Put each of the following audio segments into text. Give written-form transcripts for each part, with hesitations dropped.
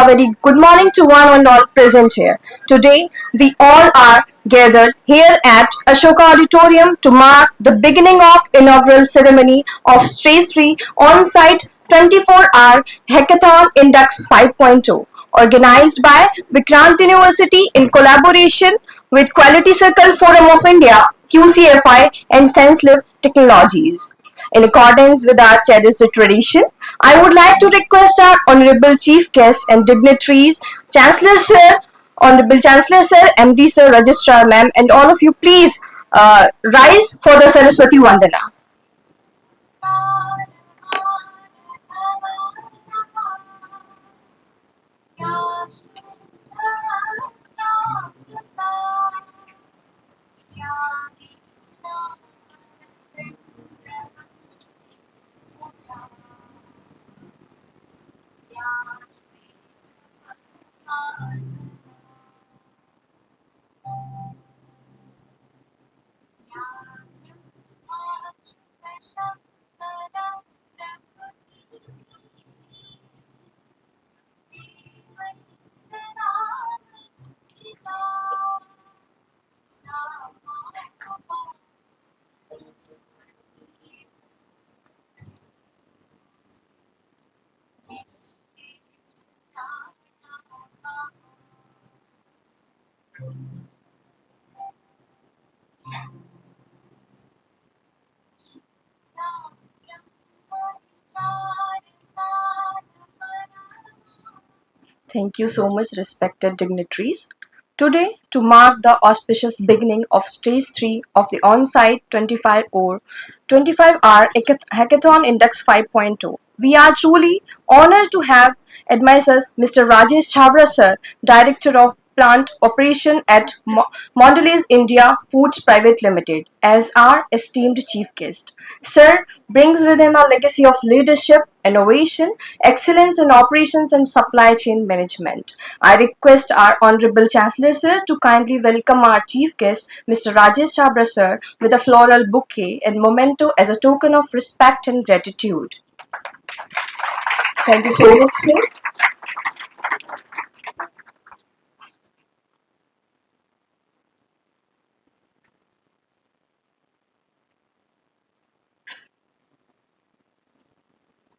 A very good morning to one and all present here. Today, we all are gathered here at Ashoka Auditorium to mark the beginning of inaugural ceremony of Stage 3 on-site 24-hour Hackathon Index 5.0, organized by Vikrant University in collaboration with Quality Circle Forum of India, QCFI, and SenseLive Technologies. In accordance with our cherished tradition, I would like to request our Honorable Chief Guests and dignitaries, Chancellor Sir, Honorable Chancellor Sir, MD Sir, Registrar Ma'am, and all of you please rise for the Saraswati Vandana. Thank you so much, respected dignitaries. Today, to mark the auspicious beginning of Stage 3 of the on-site 25-hour Hackathon Index 5.0, we are truly honored to have advisors Mr. Rajesh Chavra Sir, Director of Plant Operation at Mondelez India Foods Private Limited, as our esteemed chief guest. Sir brings with him a legacy of leadership, innovation, excellence in operations and supply chain management. I request our Honorable Chancellor Sir to kindly welcome our chief guest, Mr. Rajesh Chabra Sir, with a floral bouquet and memento as a token of respect and gratitude. Thank you so much, sir.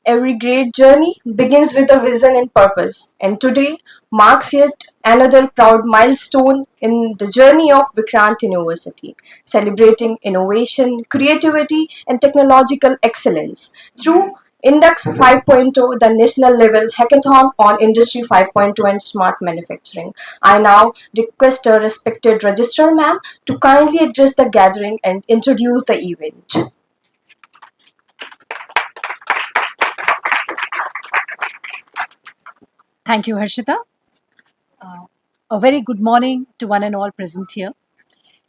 Every great journey begins with a vision and purpose, and today marks yet another proud milestone in the journey of Vikrant University, celebrating innovation, creativity, and technological excellence through Index 5.0, the national level hackathon on Industry 5.0 and smart manufacturing. I now request a respected registrar ma'am to kindly address the gathering and introduce the event. Thank you, Harshita. Uh, a very good morning to one and all present here.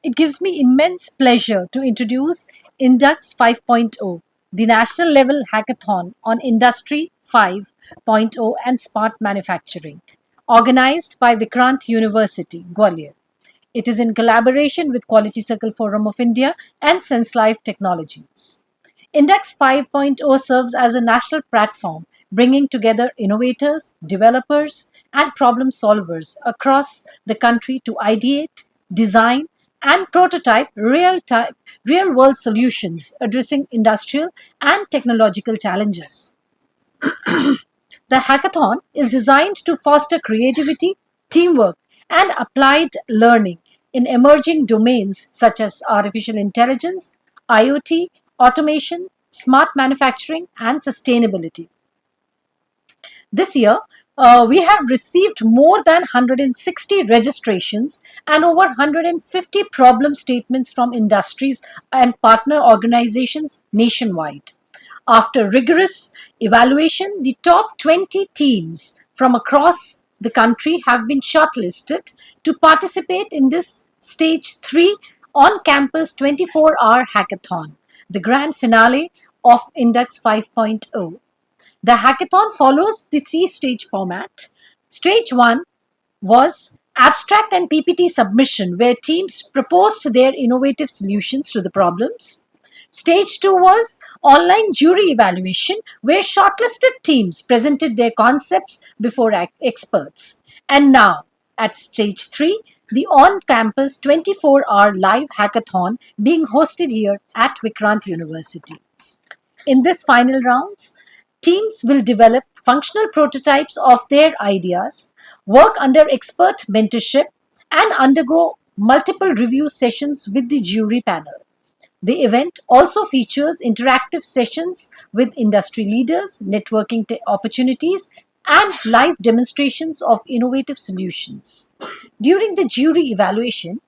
It gives me immense pleasure to introduce Indux 5.0, the national level hackathon on Industry 5.0 and smart manufacturing, organized by Vikrant University, Gwalior. It is in collaboration with Quality Circle Forum of India and SenseLife Technologies. Index 5.0 serves as a national platform bringing together innovators, developers, and problem solvers across the country to ideate, design, and prototype real world solutions addressing industrial and technological challenges. The hackathon is designed to foster creativity, teamwork, and applied learning in emerging domains such as artificial intelligence, IoT, automation, smart manufacturing, and sustainability. This year, we have received more than 160 registrations and over 150 problem statements from industries and partner organizations nationwide. After rigorous evaluation, the top 20 teams from across the country have been shortlisted to participate in this Stage 3 on campus 24-hour hackathon, the grand finale of Index 5.0. The hackathon follows the three-stage format. Stage 1 was abstract and PPT submission, where teams proposed their innovative solutions to the problems. Stage 2 was online jury evaluation, where shortlisted teams presented their concepts before experts. And now, at stage 3, the on campus 24-hour live hackathon being hosted here at Vikrant University. In this final rounds, teams will develop functional prototypes of their ideas, work under expert mentorship, and undergo multiple review sessions with the jury panel. The event also features interactive sessions with industry leaders, networking opportunities, and live demonstrations of innovative solutions. During the jury evaluation,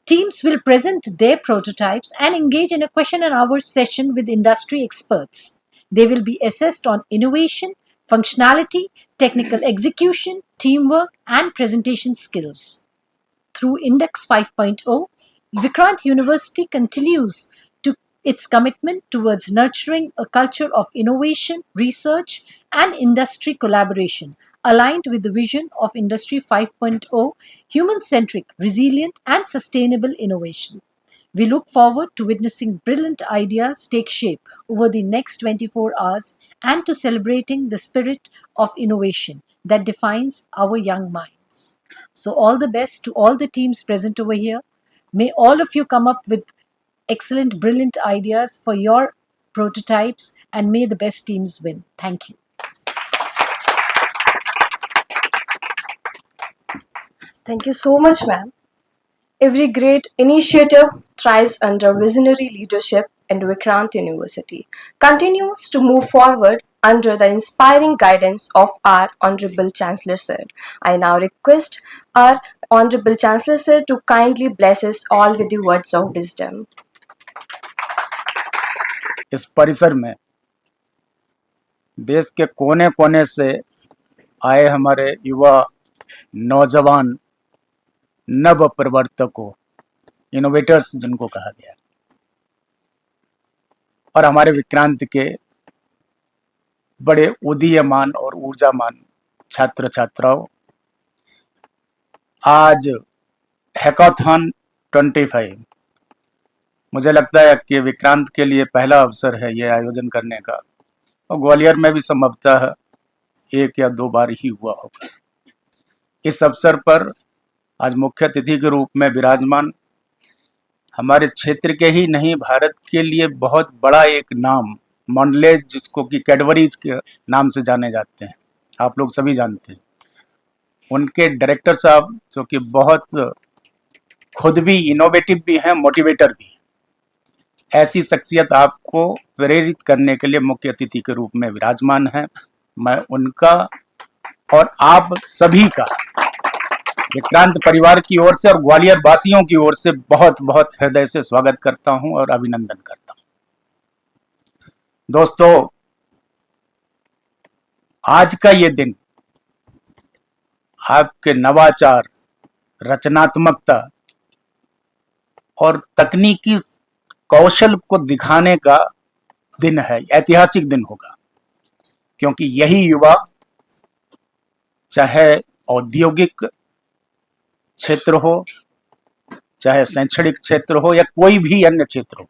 teams will present their prototypes and engage in a question and hour session with industry experts. They will be assessed on innovation, functionality, technical execution, teamwork, and presentation skills. Through Index 5.0, Vikrant University continues to its commitment towards nurturing a culture of innovation, research, and industry collaboration aligned with the vision of Industry 5.0, human-centric, resilient, and sustainable innovation. We look forward to witnessing brilliant ideas take shape over the next 24 hours and to celebrating the spirit of innovation that defines our young minds. So, all the best to all the teams present over here. May all of you come up with excellent, brilliant ideas for your prototypes, and may the best teams win. Thank you. Thank you so much, ma'am. Every great initiative thrives under visionary leadership, and Vikrant University continues to move forward under the inspiring guidance of our Honorable Chancellor Sir. I now request our Honorable Chancellor Sir to kindly bless us all with the words of wisdom. इस परिसर में देश के कोने कोने से आए हमारे युवा नौजवान नव प्रवर्तकों, इनोवेटर्स जिनको कहा गया, और हमारे विक्रांत के बड़े उदीयमान और ऊर्जामान छात्र छात्राओं, आज हैकाथॉन 25 मुझे लगता है कि विक्रांत के लिए पहला अवसर है ये आयोजन करने का, और ग्वालियर में भी संभवतः 1 या 2 बार ही हुआ होगा। इस अवसर पर आज मुख्य अतिथि के रूप में विराजमान हमारे क्षेत्र के ही नहीं, भारत के लिए बहुत बड़ा एक नाम मॉन्डलेज, जिसको कि कैडबरीज के नाम से जाने जाते हैं, आप लोग सभी जानते हैं, उनके डायरेक्टर साहब जो कि बहुत खुद भी इनोवेटिव भी हैं, मोटिवेटर भी, ऐसी शख्सियत आपको प्रेरित करने के लिए मुख्य अतिथि के रूप में विराजमान है। मैं उनका और आप सभी का विक्रांत परिवार की ओर से और ग्वालियर वासियों की ओर से बहुत बहुत हृदय से स्वागत करता हूं और अभिनंदन करता हूं। दोस्तों, आज का ये दिन आपके नवाचार, रचनात्मकता और तकनीकी कौशल को दिखाने का दिन है, ऐतिहासिक दिन होगा, क्योंकि यही युवा चाहे औद्योगिक क्षेत्र हो, चाहे शैक्षणिक क्षेत्र हो या कोई भी अन्य क्षेत्र हो,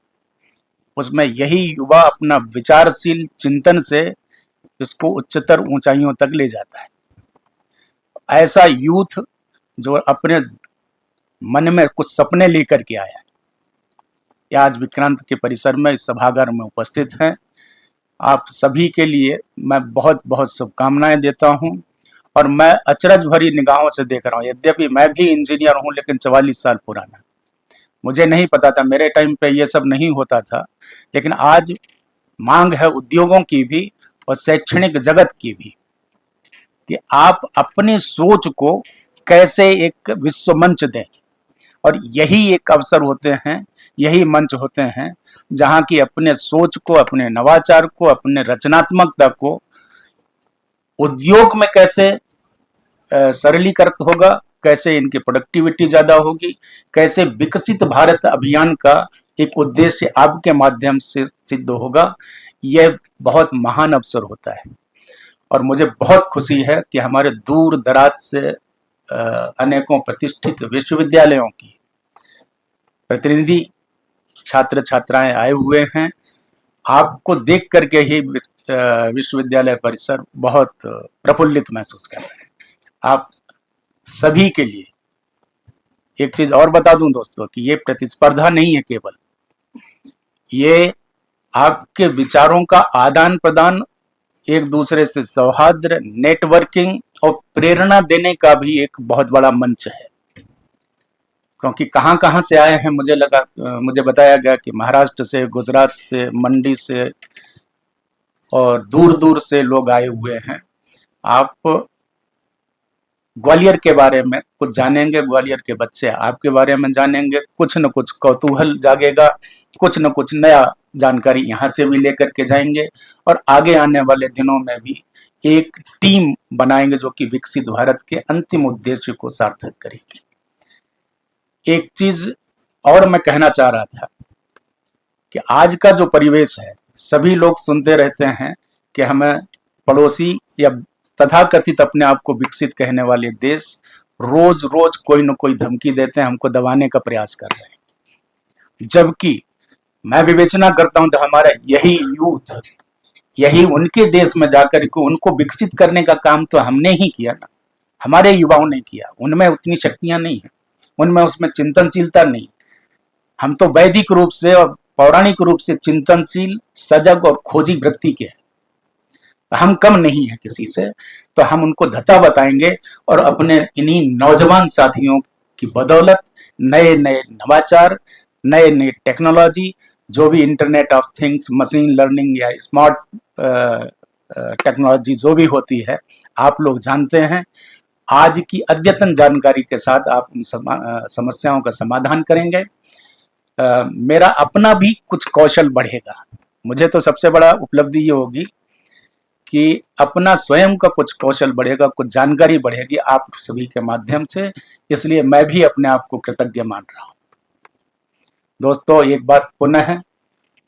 उसमें यही युवा अपना विचारशील चिंतन से इसको उच्चतर ऊंचाइयों तक ले जाता है। ऐसा यूथ जो अपने मन में कुछ सपने लेकर के आया है, ये आज विक्रांत के परिसर में इस सभागार में उपस्थित हैं। आप सभी के लिए मैं बहुत बहुत शुभकामनाएं देता हूं, और मैं अचरज भरी निगाहों से देख रहा हूं। यद्यपि मैं भी इंजीनियर हूं, लेकिन 44 साल पुराना, मुझे नहीं पता था, मेरे टाइम पे ये सब नहीं होता था, लेकिन आज मांग है उद्योगों की भी और शैक्षणिक जगत की भी कि आप अपनी सोच को कैसे एक विश्व मंच दें, और यही एक अवसर होते हैं, यही मंच होते हैं जहां की अपने सोच को, अपने नवाचार को, अपने रचनात्मकता को उद्योग में कैसे सरलीकृत होगा, कैसे इनकी प्रोडक्टिविटी ज्यादा होगी, कैसे विकसित भारत अभियान का एक उद्देश्य आपके माध्यम से सिद्ध होगा, यह बहुत महान अवसर होता है। और मुझे बहुत खुशी है कि हमारे दूर दराज से अनेकों प्रतिष्ठित विश्वविद्यालयों की प्रतिनिधि छात्र छात्राएं आए हुए हैं। आपको देख करके ही विश्वविद्यालय परिसर बहुत प्रफुल्लित महसूस कर रहे हैं। आप सभी के लिए एक चीज और बता दूं दोस्तों कि ये प्रतिस्पर्धा नहीं है, केवल ये आपके विचारों का आदान प्रदान, एक दूसरे से सौहार्द, नेटवर्किंग और प्रेरणा देने का भी एक बहुत बड़ा मंच है। क्योंकि कहां कहां से आए हैं, मुझे बताया गया कि महाराष्ट्र से, गुजरात से, मंडी से और दूर दूर से लोग आए हुए हैं। आप ग्वालियर के बारे में कुछ जानेंगे, ग्वालियर के बच्चे आपके बारे में जानेंगे, कुछ न कुछ कौतूहल जागेगा, कुछ न कुछ नया जानकारी यहाँ से भी लेकर के जाएंगे और आगे आने वाले दिनों में भी एक टीम बनाएंगे जो कि विकसित भारत के अंतिम उद्देश्य को सार्थक करेगी। एक चीज और मैं कहना चाह रहा था कि आज का जो परिवेश है, सभी लोग सुनते रहते हैं कि हमें पड़ोसी या तथाकथित अपने आप को विकसित कहने वाले देश रोज रोज कोई न कोई धमकी देते हैं, हमको दबाने का प्रयास कर रहे हैं। जबकि मैं विवेचना करता हूं तो हमारा यही यूथ, यही उनके देश में जाकर के उनको विकसित करने का काम तो हमने ही किया ना, हमारे युवाओं ने किया। उनमें उतनी शक्तियां नहीं है, उनमें उसमें चिंतनशीलता नहीं। हम तो वैदिक रूप से और पौराणिक रूप से चिंतनशील, सजग और खोजी वृत्ति के हैं। हम कम नहीं है किसी से, तो हम उनको धता बताएंगे और अपने इन्हीं नौजवान साथियों की बदौलत नए नए नवाचार, नए नए टेक्नोलॉजी, जो भी internet of things, machine learning या स्मार्ट टेक्नोलॉजी जो भी होती है, आप लोग जानते हैं। आज की अद्यतन जानकारी के साथ आप उन समस्याओं का समाधान करेंगे। मेरा अपना भी कुछ कौशल बढ़ेगा। मुझे तो सबसे बड़ा उपलब्धि ये होगी कि अपना स्वयं का कुछ कौशल बढ़ेगा, कुछ जानकारी बढ़ेगी आप सभी के माध्यम से। इसलिए मैं भी अपने आप को कृतज्ञ मान रहा हूं। दोस्तों, एक बार पुनः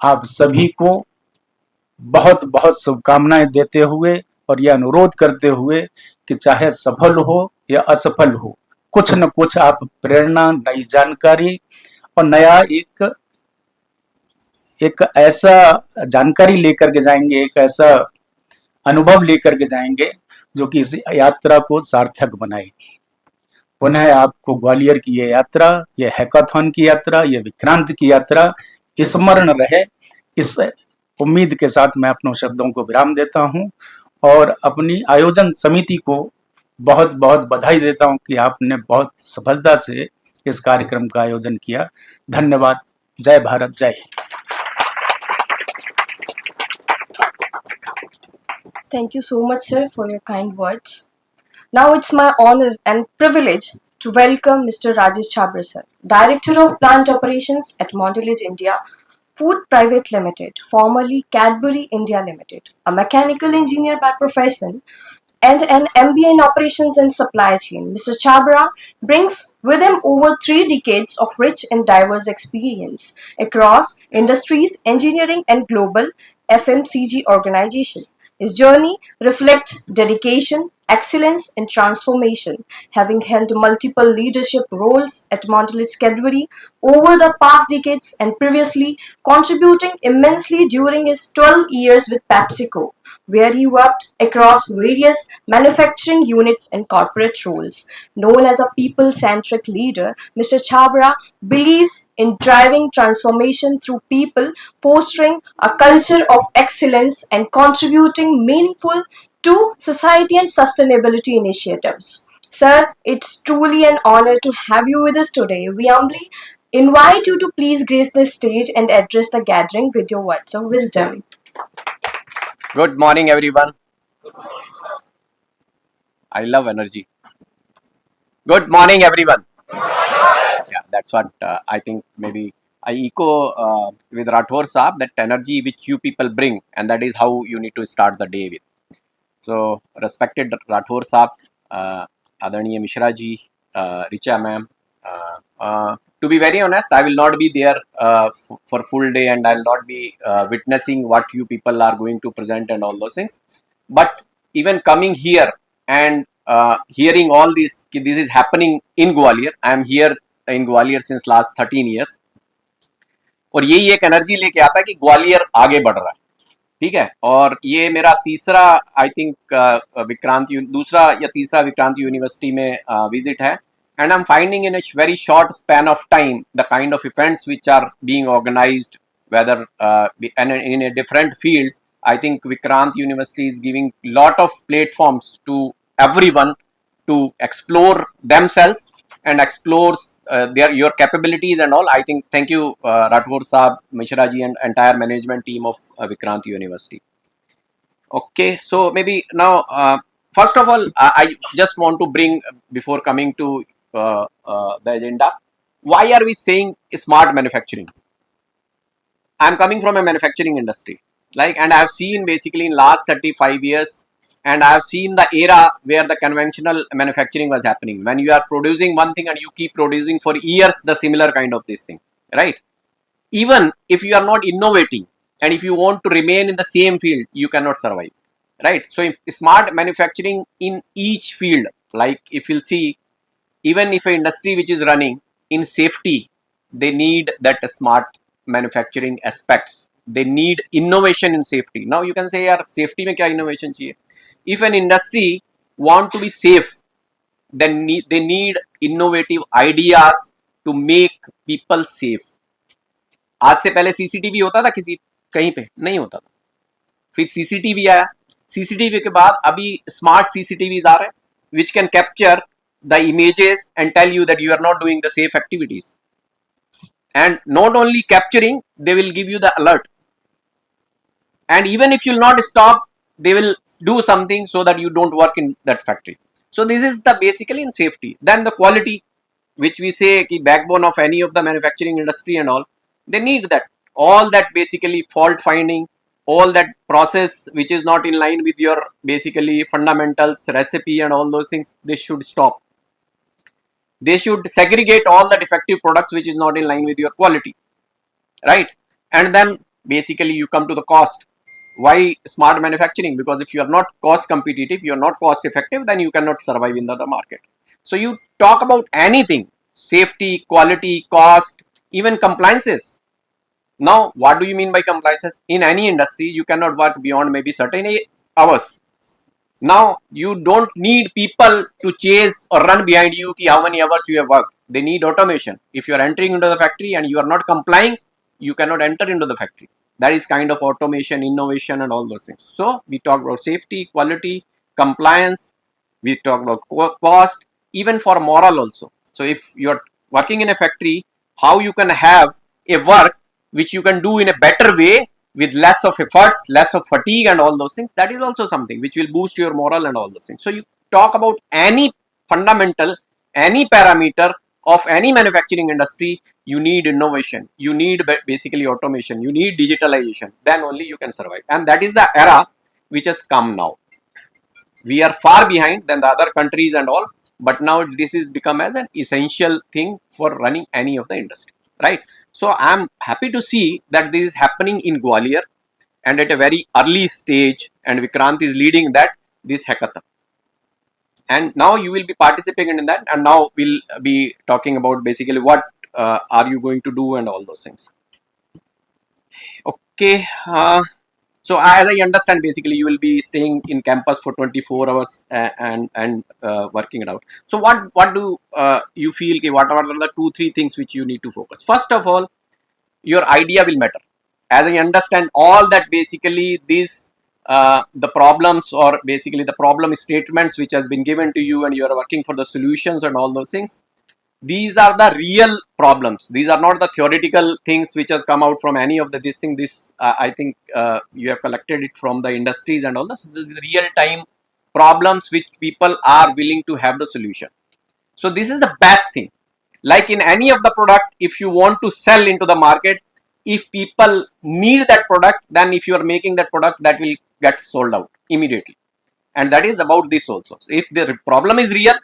आप सभी को बहुत बहुत शुभकामनाएं देते हुए और यह अनुरोध करते हुए कि चाहे सफल हो या असफल हो, कुछ न कुछ आप प्रेरणा, नई जानकारी और नया एक ऐसा जानकारी लेकर के जाएंगे, एक ऐसा अनुभव लेकर के जाएंगे जो कि इस यात्रा को सार्थक बनाएगी। पुनः आपको ग्वालियर की ये यात्रा, ये हैकाथॉन की यात्रा, ये विक्रांत की यात्रा स्मरण रहे, इस उम्मीद के साथ मैं अपने शब्दों को विराम देता हूं और अपनी आयोजन समिति को बहुत बहुत बधाई देता हूं कि आपने बहुत सफलता से इस कार्यक्रम का आयोजन किया। धन्यवाद। जय भारत, जय Hind. Thank you so much, sir, for your kind words. Now it's my honor and privilege to welcome Mr. Rajesh Chabra, sir, Director of Plant Operations at Mondelez India Food Private Limited, formerly Cadbury India Limited, a mechanical engineer by profession and an MBA in Operations and Supply Chain. Mr. Chabra brings with him over 3 decades of rich and diverse experience across industries, engineering, and global FMCG organizations. His journey reflects dedication, excellence, and transformation, having held multiple leadership roles at Mondelez Cadbury over the past decades and previously contributing immensely during his 12 years with PepsiCo, where he worked across various manufacturing units and corporate roles. Known as a people-centric leader, Mr. Chabra believes in driving transformation through people, fostering a culture of excellence, and contributing meaningful to society and sustainability initiatives. Sir, it's truly an honor to have you with us today. We humbly invite you to please grace the stage and address the gathering with your words of wisdom. Good morning, everyone. I love energy. Good morning, everyone. Yeah, that's what I think. Maybe I echo with Rathore Saab, that energy which you people bring, and that is how you need to start the day with. So, respected Rathore Saab, Adaniya Mishra ji, Richa ma'am. To be very honest, I will not be there for full day, and I will not be witnessing what you people are going to present and all those things. But even coming here and hearing all this is happening in Gwalior. I am here in Gwalior since last 13 years. और यही एक energy लेके आता है कि ग्वालियर आगे बढ़ रहा है, ठीक है। और ये मेरा तीसरा आई थिंक दूसरा या तीसरा विक्रांत यूनिवर्सिटी में विजिट है, and I'm finding in a very short span of time the kind of events which are being organized, whether and in a different fields. I think Vikrant University is giving lot of platforms to everyone to explore themselves and explore your capabilities and all. I think thank you Rathore Saab, Mishra ji and entire management team of Vikrant University. Okay, so maybe now first of all I just want to bring, before coming to the agenda, why are we saying smart manufacturing? I'm coming from a manufacturing industry, like, and I've seen basically in last 35 years, and I've seen the era where the conventional manufacturing was happening, when you are producing one thing and you keep producing for years the similar kind of this thing, right? Even if you are not innovating and if you want to remain in the same field, you cannot survive, right? So if smart manufacturing in each field, like if you'll see, even if an industry which is running in safety, they need that smart manufacturing aspects. They need innovation in safety. Now you can say, yaar, safety mein kya innovation chahiye? If an industry want to be safe, then they need innovative ideas to make people safe. आज से पहले CCTV होता था किसी कहीं पे नहीं होता था, फिर सीसीटीवी आया, सीसीटीवी के बाद अभी स्मार्ट सीसीटीवी आ रहे हैं which can capture the images and tell you that you are not doing the safe activities, and not only capturing, they will give you the alert, and even if you will not stop, they will do something so that you don't work in that factory. So this is the basically in safety. Then the quality, which we say ki backbone of any of the manufacturing industry and all, they need that, all that basically fault finding, all that process which is not in line with your basically fundamentals, recipe and all those things, they should stop. They should segregate all the defective products which is not in line with your quality, right? And then basically you come to the cost. Why smart manufacturing? Because if you are not cost competitive, you are not cost effective, then you cannot survive in the market. So you talk about anything, safety, quality, cost, even compliances. Now what do you mean by compliances? In any industry you cannot work beyond maybe certain hours. Now you don't need people to chase or run behind you ki how many hours you have worked. They need automation. If you are entering into the factory and you are not complying, you cannot enter into the factory. That is kind of automation, innovation and all those things. So we talk about safety, quality, compliance, we talk about cost, even for moral also. So if you are working in a factory, how you can have a work which you can do in a better way with less of efforts, less of fatigue and all those things, that is also something which will boost your moral and all those things. So you talk about any fundamental, any parameter of any manufacturing industry, you need innovation, you need basically automation, you need digitalization, then only you can survive. And that is the era which has come now. We are far behind than the other countries and all, but now this is become as an essential thing for running any of the industry, right? So I am happy to see that this is happening in Gwalior and at a very early stage, and Vikrant is leading that, this hackathon. And now you will be participating in that, and now we'll be talking about basically what are you going to do and all those things. Okay, so as I understand, basically you will be staying in campus for 24 hours and working it out. So what do you feel, what are the 2-3 things which you need to focus? First of all, your idea will matter. As I understand, all that basically these the problems, or basically the problem statements which has been given to you and you are working for the solutions and all those things, these are the real problems. These are not the theoretical things which has come out from any of the this thing. This I think you have collected it from the industries and all this. This is the real time problems which people are willing to have the solution. So this is the best thing. Like in any of the product, if you want to sell into the market, if people need that product, then if you are making that product, that will get sold out immediately. And that is about this also. So if the problem is real,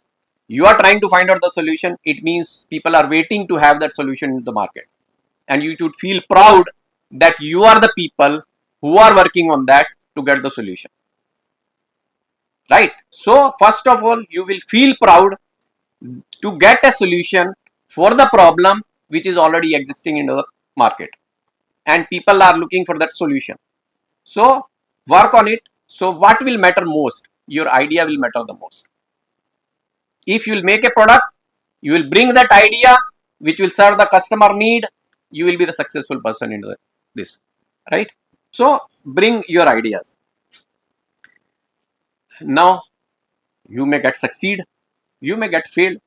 you are trying to find out the solution, it means people are waiting to have that solution in the market. And you should feel proud that you are the people who are working on that to get the solution. Right? So first of all, you will feel proud to get a solution for the problem which is already existing in the market. and people are looking for that solution. So work on it. So what will matter most? Your idea will matter the most. If you will make a product, you will bring that idea which will serve the customer need, you will be the successful person in this, right? So bring your ideas. Now you may get succeed, you may get failed,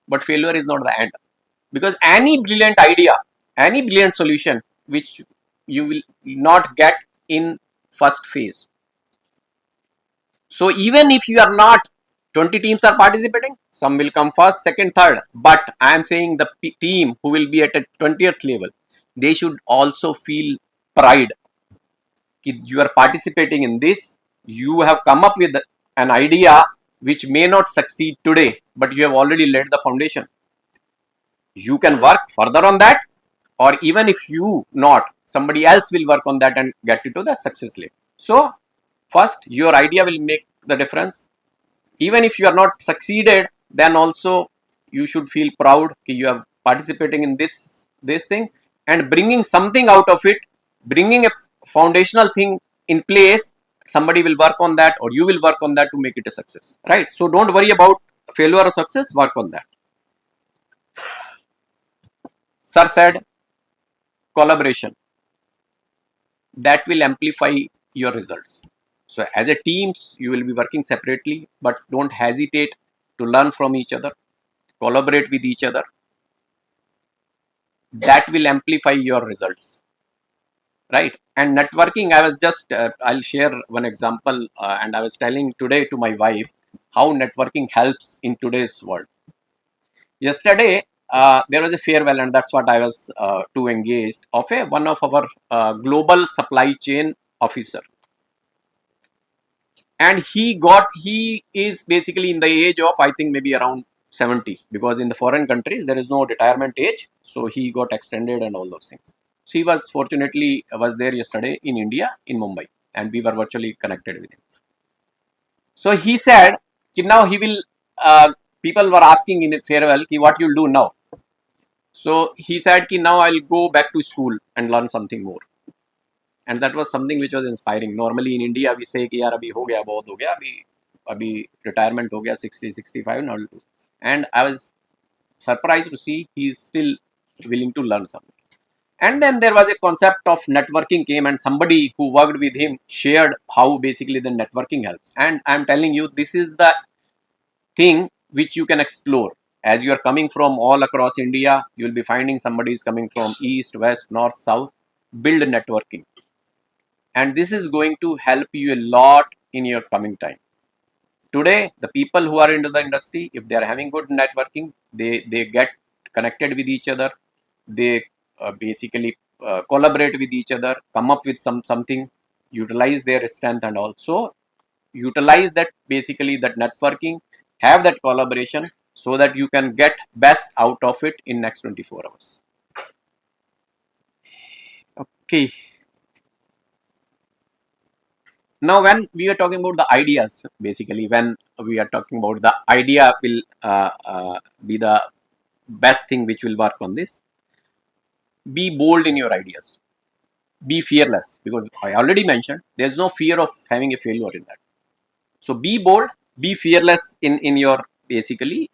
but failure is not the end, because any brilliant idea, any brilliant solution which you will not get in first phase. So even if you are not, 20 teams are participating, some will come first, second, third, but I am saying the team who will be at a 20th level, they should also feel pride that you are participating in this. You have come up with an idea which may not succeed today, but you have already laid the foundation. You can work further on that, or even if you not, somebody else will work on that and get you to the success level. So first, your idea will make the difference. Even if you are not succeeded, then also you should feel proud that you are participating in this thing and bringing something out of it, bringing a foundational thing in place. Somebody will work on that, or you will work on that to make it a success, right? So don't worry about failure or success, work on that. Sir said collaboration, that will amplify your results. So as a teams, you will be working separately, but don't hesitate to learn from each other, collaborate with each other. That will amplify your results, right? And networking, I was just, I'll share one example, and I was telling today to my wife how networking helps in today's world. Yesterday, there was a farewell, and that's what I was too engaged of one of our global supply chain officer. And he is basically in the age of, I think, maybe around 70, because in the foreign countries there is no retirement age, so he got extended and all those things. So he was fortunately was there yesterday in India, in Mumbai, and we were virtually connected with him. So he said now he will, people were asking in a farewell, what you'll do now. So he said now I'll go back to school and learn something more. And that was something which was inspiring. Normally in India we say कि यार अभी हो गया, बहुत हो गया, अभी retirement हो गया, 60 65 now. And I was surprised to see he is still willing to learn something. And then there was a concept of networking came, and somebody who worked with him shared how basically the networking helps. And I'm telling you, this is the thing which you can explore. As you are coming from all across India, you will be finding somebody is coming from east, west, north, south. Build networking. And this is going to help you a lot in your coming time. Today, the people who are into the industry, if they are having good networking, they get connected with each other, they basically collaborate with each other, come up with something, utilize their strength, and also utilize that basically that networking, have that collaboration, so that you can get best out of it in next 24 hours. Okay. Now, when we are talking about the ideas, basically, when we are talking about the idea will be the best thing which will work on this. Be bold in your ideas. Be fearless, because I already mentioned there's no fear of having a failure in that. So be bold, be fearless in your basically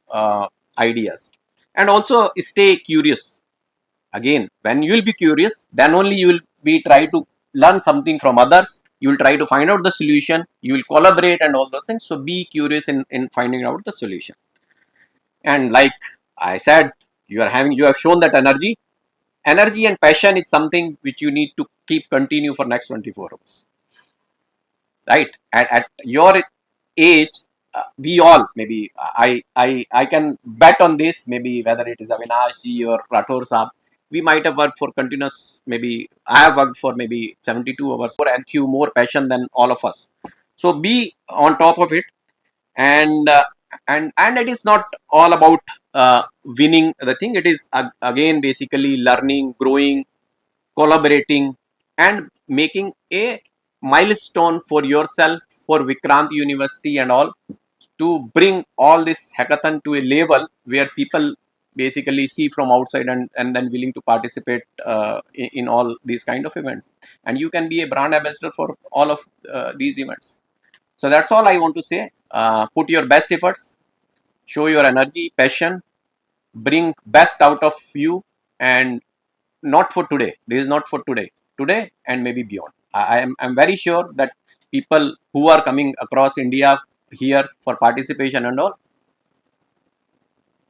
ideas, and also stay curious. Again, when you will be curious, then only you will be try to learn something from others. You will try to find out the solution. You will collaborate and all those things. So be curious in finding out the solution. And like I said, you have shown that energy and passion is something which you need to keep continue for next 24 hours, right? At your age, we all, maybe I can bet on this, maybe whether it is Avinash ji or Rathore Saab, we might have worked for continuous, maybe I have worked for maybe 72 hours and few more passion than all of us. So be on top of it, and it is not all about winning the thing. It is again basically learning, growing, collaborating, and making a milestone for yourself, for Vikrant University and all, to bring all this hackathon to a level where people basically see from outside and then willing to participate in all these kind of events, and you can be a brand ambassador for all of these events. So that's all I want to say. Put your best efforts, show your energy, passion, bring best out of you, and not for today. This is not for today and maybe beyond. I'm very sure that people who are coming across India here for participation and all,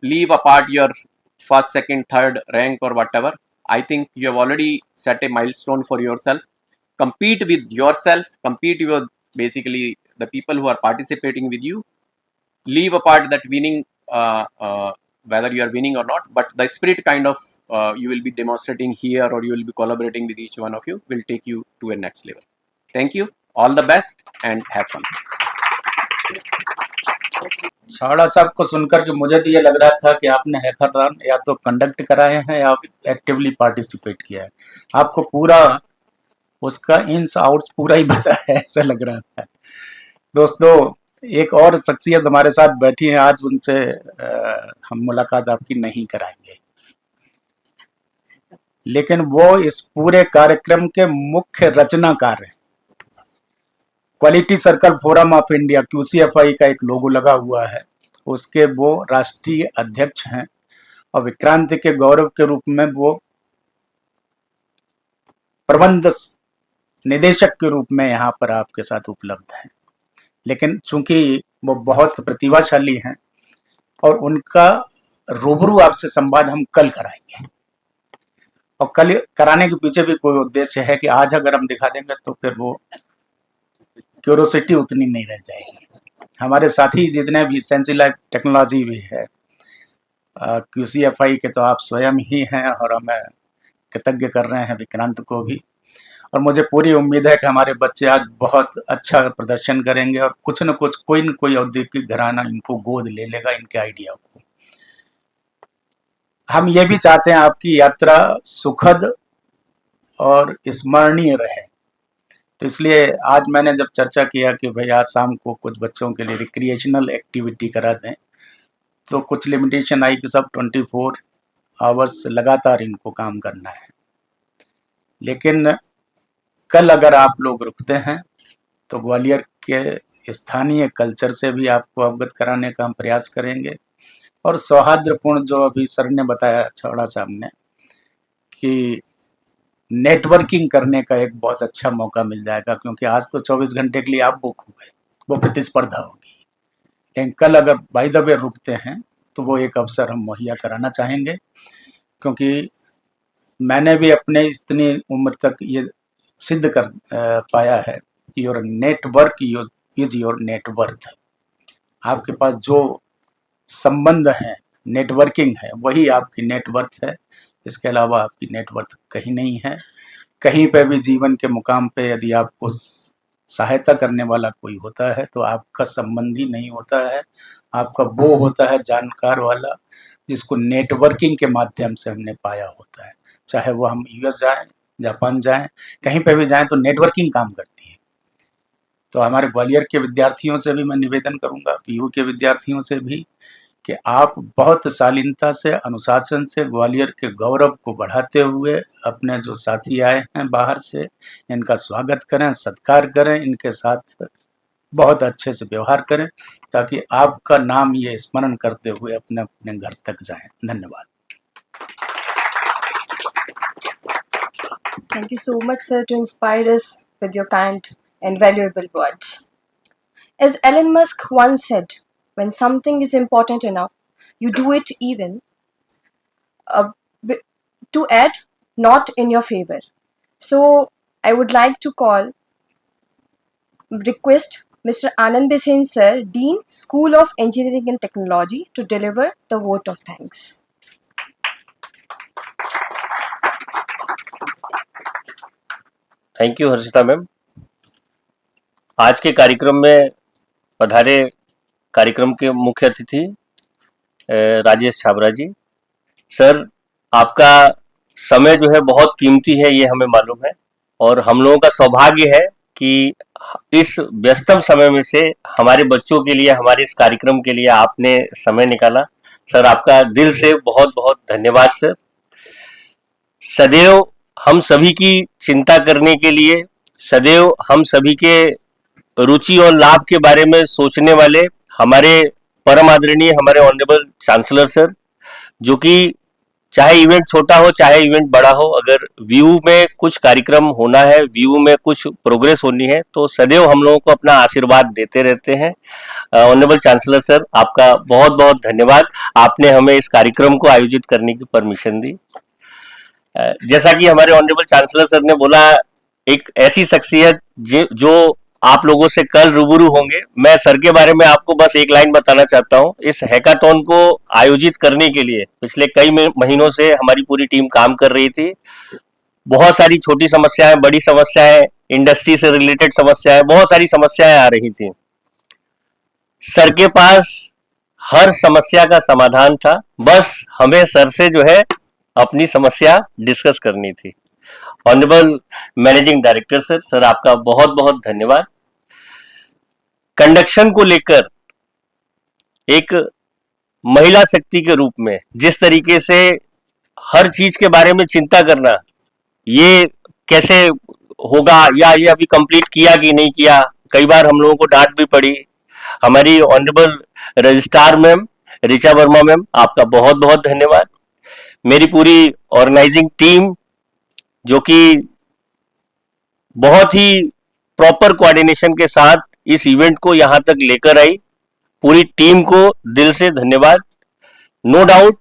leave apart your first, second, third rank or whatever. I think you have already set a milestone for yourself. Compete with yourself, compete with basically the people who are participating with you. Leave apart that winning, whether you are winning or not, but the spirit kind of you will be demonstrating here, or you will be collaborating with each one of you, will take you to a next level. Thank you, all the best, and have fun. Chhawra साहब को सुनकर के मुझे तो ये लग रहा था कि आपने हैकाथॉन या तो कंडक्ट कराए हैं या एक्टिवली पार्टिसिपेट किया है। आपको पूरा उसका इन्स आउट्स पूरा ही पता है, ऐसा लग रहा था। दोस्तों, एक और शख्सियत हमारे साथ बैठी है, आज उनसे हम मुलाकात आपकी नहीं कराएंगे, लेकिन वो इस पूरे कार्यक्रम के मुख्य रचनाकार हैं। Quality circle forum of India QCFI का एक लोगो लगा हुआ है, उसके वो राष्ट्रीय अध्यक्ष हैं और विक्रांत के गौरव के रूप में वो प्रबंध निदेशक के रूप में यहाँ पर आपके साथ उपलब्ध हैं। लेकिन चूंकि वो बहुत प्रतिभाशाली हैं और उनका रूबरू आपसे संवाद हम कल कराएंगे, और कल कराने के पीछे भी कोई उद्देश्य है कि आज अगर हम दिखा देंगे तो फिर वो क्यूरोसिटी उतनी नहीं रह जाएगी। हमारे साथी जितने भी सेंसी लाइफ टेक्नोलॉजी भी है, QCFI के तो आप स्वयं ही हैं, और हमें कृतज्ञ कर रहे हैं विक्रांत को भी। और मुझे पूरी उम्मीद है कि हमारे बच्चे आज बहुत अच्छा प्रदर्शन करेंगे और कुछ न कुछ कोई न कोई औद्योगिक घराना इनको गोद ले लेगा, इनके आइडिया को। हम ये भी चाहते हैं आपकी यात्रा सुखद और स्मरणीय रहे, तो इसलिए आज मैंने जब चर्चा किया कि भाई आज शाम को कुछ बच्चों के लिए रिक्रिएशनल एक्टिविटी करा दें, तो कुछ लिमिटेशन आई कि सब 24 आवर्स लगातार इनको काम करना है। लेकिन कल अगर आप लोग रुकते हैं तो ग्वालियर के स्थानीय कल्चर से भी आपको अवगत कराने का हम प्रयास करेंगे, और सौहार्दपूर्ण जो अभी सर ने बताया, छावड़ा साहब ने, कि नेटवर्किंग करने का एक बहुत अच्छा मौका मिल जाएगा, क्योंकि आज तो 24 घंटे के लिए आप बुक हो गए, वो प्रतिस्पर्धा होगी। लेकिन कल अगर बाय द वे रुकते हैं तो वो एक अवसर हम मुहैया कराना चाहेंगे, क्योंकि मैंने भी अपने इतनी उम्र तक ये सिद्ध कर पाया है कि your network is your net worth. आपके पास जो संबंध है, नेटवर्किंग है, वही आपकी नेटवर्थ है। इसके अलावा आपकी नेटवर्थ कहीं नहीं है। कहीं पे भी जीवन के मुकाम पे यदि आपको सहायता करने वाला कोई होता है तो आपका संबंधी नहीं होता है, आपका वो होता है जानकार वाला, जिसको नेटवर्किंग के माध्यम से हमने पाया होता है। चाहे वो हम US जाएं, जापान जाएं, कहीं पे भी जाएं तो नेटवर्किंग काम करती है। तो हमारे ग्वालियर के विद्यार्थियों से भी मैं निवेदन करूंगा, PU के विद्यार्थियों से भी, कि आप बहुत शालीनता से, अनुशासन से ग्वालियर के गौरव को बढ़ाते हुए अपने जो साथी आए हैं बाहर से, इनका स्वागत करें, सत्कार करें, इनके साथ बहुत अच्छे से व्यवहार करें, ताकि आपका नाम ये स्मरण करते हुए अपने अपने घर तक जाएं। धन्यवाद। Thank you so much, sir, to inspire us with your kind and valuable words. As Elon Musk once said, when something is important enough, you do it even to add not in your favor. So I would like to request Mr. Anand Besen sir, Dean, School of Engineering and Technology, to deliver the vote of thanks. Thank you Harshita ma'am. आज के कार्यक्रम में पधारे कार्यक्रम के मुख्य अतिथि राजेश छाबरा जी। Sir, आपका समय जो है बहुत कीमती है, ये हमें मालूम है, और हम लोगों का सौभाग्य है कि इस व्यस्तम समय में से हमारे बच्चों के लिए, हमारे इस कार्यक्रम के लिए आपने समय निकाला। सर आपका दिल से बहुत बहुत धन्यवाद सर। सदैव हम सभी की चिंता करने के लिए, सदैव हम सभी के रुचि और लाभ के बारे में सोचने वाले हमारे परम आदरणीय हमारे ऑनरेबल चांसलर सर, जो कि चाहे इवेंट छोटा हो चाहे इवेंट बड़ा हो, अगर व्यू में कुछ कार्यक्रम होना है, व्यू में कुछ प्रोग्रेस होनी है, तो सदैव हम लोगों को अपना आशीर्वाद देते रहते हैं। ऑनरेबल चांसलर सर आपका बहुत बहुत धन्यवाद, आपने हमें इस कार्यक्रम को आयोजित करने की परमिशन दी। जैसा कि हमारे ऑनरेबल चांसलर सर ने बोला, एक ऐसी शख्सियत जो आप लोगों से कल रूबरू होंगे। मैं सर के बारे में आपको बस एक लाइन बताना चाहता हूं। इस हैकाथॉन को आयोजित करने के लिए पिछले कई महीनों से हमारी पूरी टीम काम कर रही थी। बहुत सारी छोटी समस्याएं, बड़ी समस्याएं, इंडस्ट्री से रिलेटेड समस्याएं, बहुत सारी समस्याएं आ रही थी। सर के पास हर समस्या का समाधान था, बस हमें सर से जो है अपनी समस्या डिस्कस करनी थी। Honourable managing director sir, sir आपका बहुत बहुत धन्यवाद। कंडक्शन को लेकर एक महिला शक्ति के रूप में जिस तरीके से हर चीज के बारे में चिंता करना, ये कैसे होगा या ये अभी कंप्लीट किया कि नहीं किया, कई बार हम लोगों को डांट भी पड़ी। हमारी honourable registrar ma'am Richa Verma ma'am, आपका बहुत बहुत धन्यवाद। मेरी पूरी ऑर्गेनाइजिंग टीम जो कि बहुत ही प्रॉपर कोऑर्डिनेशन के साथ इस इवेंट को यहां तक लेकर आई, पूरी टीम को दिल से धन्यवाद। नो डाउट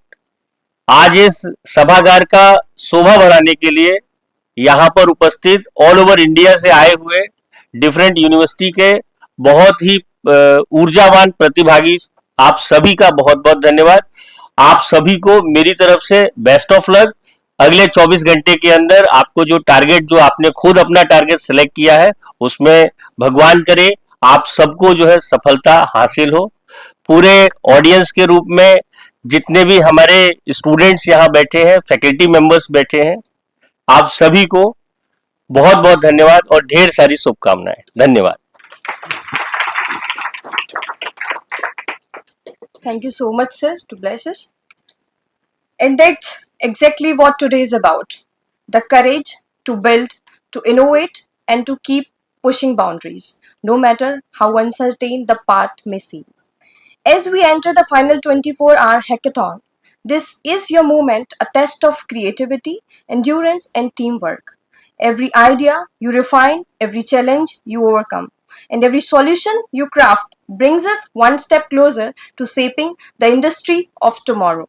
आज इस सभागार का शोभा बढ़ाने के लिए यहाँ पर उपस्थित ऑल ओवर इंडिया से आए हुए डिफरेंट यूनिवर्सिटी के बहुत ही ऊर्जावान प्रतिभागी, आप सभी का बहुत बहुत धन्यवाद। आप सभी को मेरी तरफ से बेस्ट ऑफ लक। अगले 24 घंटे के अंदर आपको जो टारगेट, जो आपने खुद अपना टारगेट सिलेक्ट किया है, उसमें भगवान करे आप सबको जो है सफलता हासिल हो। पूरे ऑडियंस के रूप में जितने भी हमारे स्टूडेंट्स यहाँ बैठे हैं, फैकल्टी मेंबर्स बैठे हैं, आप सभी को बहुत बहुत धन्यवाद और ढेर सारी शुभकामनाएं। धन्यवाद। Thank you so much, sir, to bless us. And that's exactly what today is about. The courage to build, to innovate, and to keep pushing boundaries, no matter how uncertain the path may seem. As we enter the final 24-hour hackathon, this is your moment, a test of creativity, endurance, and teamwork. Every idea you refine, every challenge you overcome, and every solution you craft brings us one step closer to shaping the industry of tomorrow.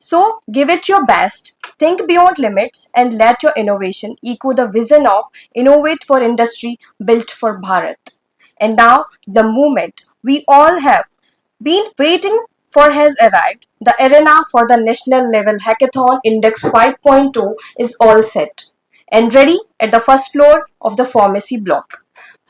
So, give it your best, think beyond limits, and let your innovation echo the vision of Innovate for Industry built for Bharat. And now, the moment we all have been waiting for has arrived. The arena for the national level hackathon Index 5.0 is all set and ready at the first floor of the pharmacy block.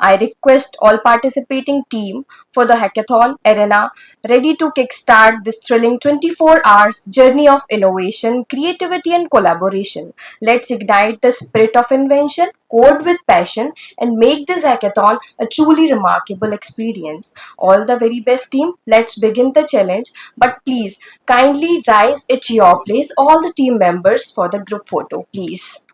I request all participating team for the hackathon arena ready to kickstart this thrilling 24 hours journey of innovation, creativity and collaboration. Let's ignite the spirit of invention, code with passion and make this hackathon a truly remarkable experience. All the very best team, let's begin the challenge, but please kindly rise at your place, all the team members, for the group photo please.